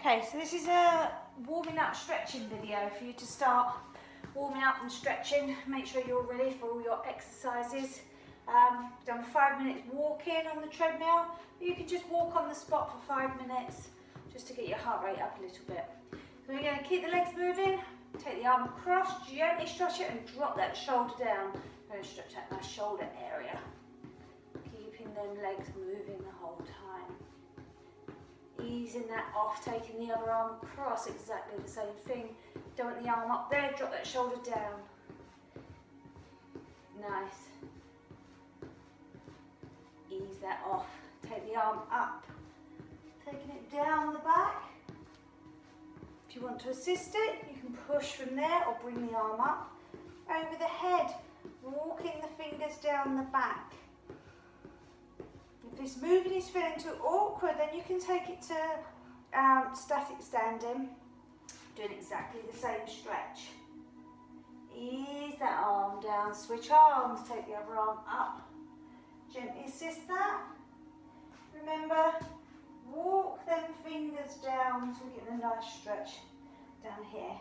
Okay, so this is a warming up stretching video for you to start warming up and stretching. Make sure you're ready for all your exercises. Done 5 minutes walking on the treadmill. You can just walk on the spot for 5 minutes just to get your heart rate up a little bit. So we're going to keep the legs moving, take the arm across, gently stretch it and drop that shoulder down. I'm going to stretch out my shoulder area. Keeping them legs moving the whole time. Easing that off, taking the other arm across, exactly the same thing. Don't want the arm up there, drop that shoulder down. Nice. Ease that off, take the arm up, taking it down the back. If you want to assist it, you can push from there or bring the arm up. Over the head, walking the fingers down the back. If this moving is feeling too awkward, then you can take it to static standing, doing exactly the same stretch. Ease that arm down, switch arms, take the other arm up. Gently assist that. Remember, walk them fingers down so we get a nice stretch down here.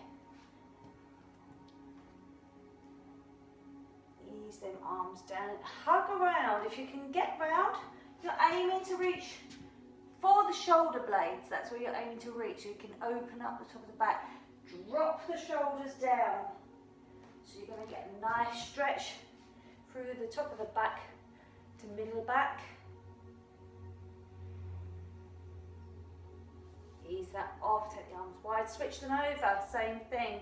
Ease them arms down, hug around. If you can get round, you're aiming to reach for the shoulder blades. That's where you're aiming to reach. So you can open up the top of the back, drop the shoulders down. So you're going to get a nice stretch through the top of the back to middle back. Ease that off, take the arms wide, switch them over, same thing.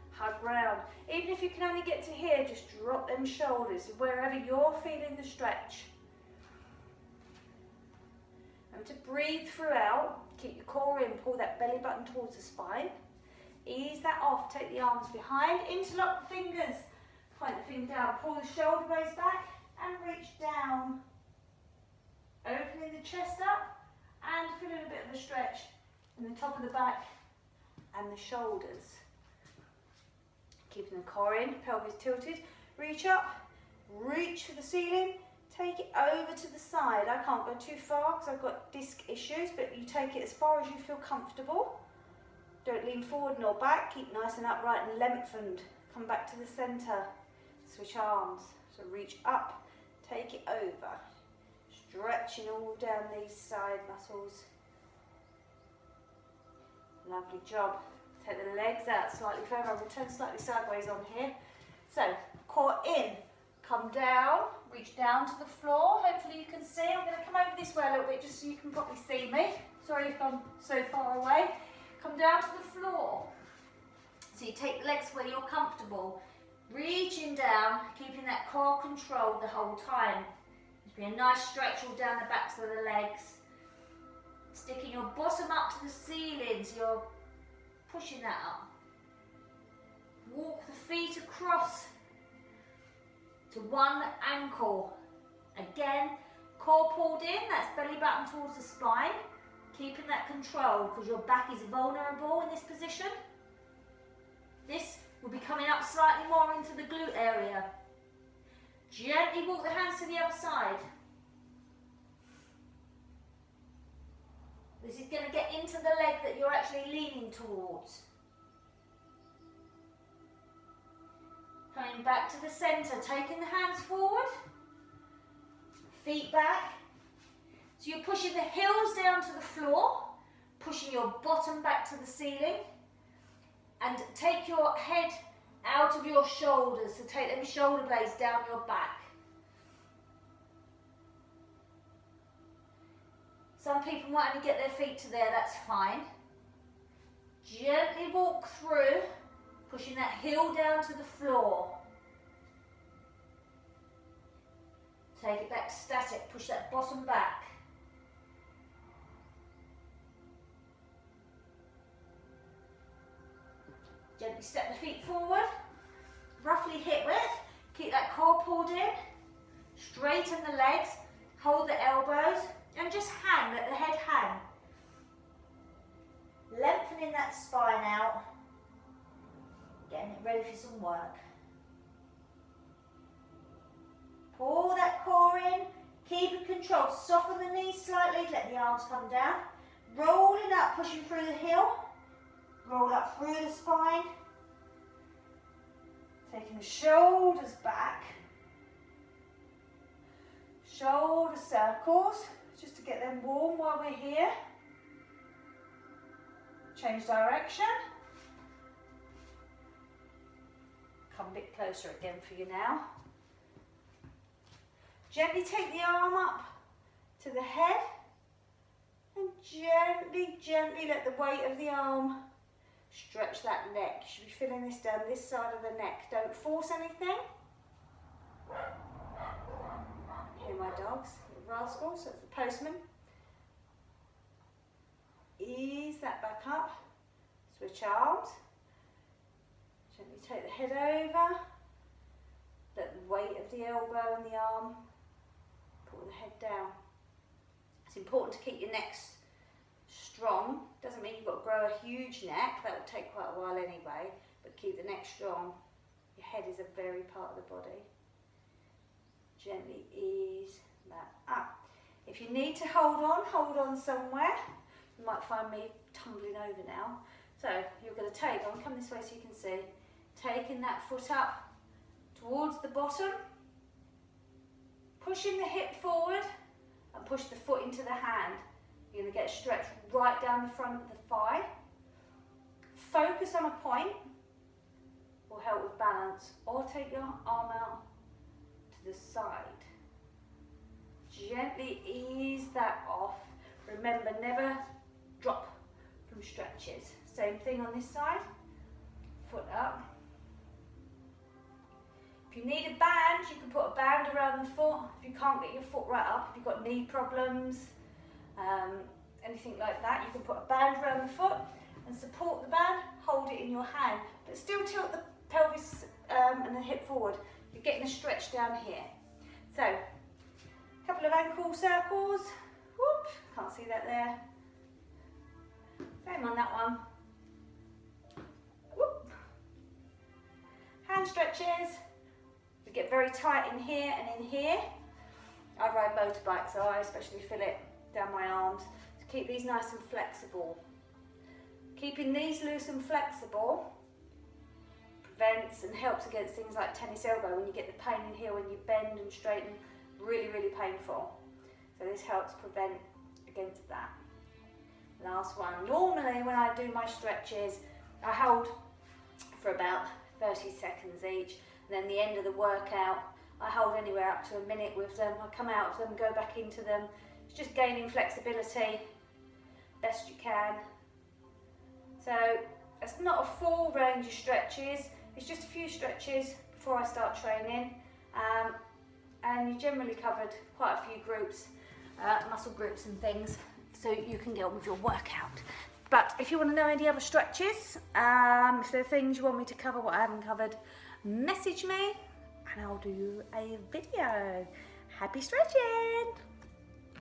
Hug round. Even if you can only get to here, just drop them shoulders wherever you're feeling the stretch. To breathe throughout, keep your core in, pull that belly button towards the spine. Ease that off, take the arms behind, interlock the fingers, point the finger down, pull the shoulder blades back and reach down. Opening the chest up and feeling a bit of a stretch in the top of the back and the shoulders. Keeping the core in, pelvis tilted, reach up, reach for the ceiling. Take it over to the side. I can't go too far because I've got disc issues, but you take it as far as you feel comfortable. Don't lean forward nor back. Keep nice and upright and lengthened. Come back to the center. Switch arms. So reach up, take it over. Stretching all down these side muscles. Lovely job. Take the legs out slightly further. I'll return slightly sideways on here. So, core in. Come down, reach down to the floor. Hopefully you can see. I'm going to come over this way a little bit just so you can probably see me. Sorry if I'm so far away. Come down to the floor. So you take the legs where you're comfortable. Reaching down, keeping that core controlled the whole time. There's been a nice stretch all down the backs of the legs. Sticking your bottom up to the ceiling, so you're pushing that up. Walk the feet across to one ankle. Again, core pulled in, that's belly button towards the spine. Keeping that control because your back is vulnerable in this position. This will be coming up slightly more into the glute area. Gently walk the hands to the other side. This is going to get into the leg that you're actually leaning towards. Coming back to the center, taking the hands forward, feet back. So you're pushing the heels down to the floor, pushing your bottom back to the ceiling, and take your head out of your shoulders, so take them shoulder blades down your back. Some people might only get their feet to there, that's fine. Gently walk through, pushing that heel down to the floor. Take it back to static, push that bottom back. Gently step the feet forward, roughly hip width. Keep that core pulled in, straighten the legs, hold the elbows, and just hang, let the head hang. Lengthening that spine out. Getting it ready for some work. Pull that core in, keep it controlled. Soften the knees slightly, let the arms come down. Rolling up, pushing through the heel. Roll up through the spine. Taking the shoulders back. Shoulder circles, just to get them warm while we're here. Change direction. Come a bit closer again for you now. Gently take the arm up to the head and gently, gently let the weight of the arm stretch that neck. You should be feeling this down this side of the neck. Don't force anything. Hear my dogs, little rascals, that's the postman. Ease that back up. Switch arms. Gently take the head over. Let the weight of the elbow and the arm pull the head down. It's important to keep your neck strong. Doesn't mean you've got to grow a huge neck. That will take quite a while anyway. But keep the neck strong. Your head is a very part of the body. Gently ease that up. If you need to hold on somewhere. You might find me tumbling over now. So you're going to take, I'll come this way so you can see, taking that foot up towards the bottom, pushing the hip forward and push the foot into the hand. You're going to get a stretch right down the front of the thigh. Focus on a point will help with balance, or take your arm out to the side. Gently ease that off. Remember, never drop from stretches. Same thing on this side. Foot up. If you need a band, you can put a band around the foot. If you can't get your foot right up, if you've got knee problems, anything like that, you can put a band around the foot and support the band, hold it in your hand, but still tilt the pelvis and the hip forward. You're getting a stretch down here. So, a couple of ankle circles. Whoop, can't see that there. Same on that one. Whoop. Hand stretches. We get very tight in here and in here. I ride motorbikes, so I especially feel it down my arms. To keep these nice and flexible. Keeping these loose and flexible prevents and helps against things like tennis elbow, when you get the pain in here when you bend and straighten. Really, really painful. So this helps prevent against that. Last one. Normally when I do my stretches, I hold for about 30 seconds each, and then the end of the workout, I hold anywhere up to a minute with them. I come out of them, go back into them. It's just gaining flexibility best you can. So it's not a full range of stretches, it's just a few stretches before I start training. And you generally covered quite a few groups, muscle groups and things, so you can get on with your workout. But if you want to know any other stretches, if there are things you want me to cover what I haven't covered, message me and I'll do a video. Happy stretching!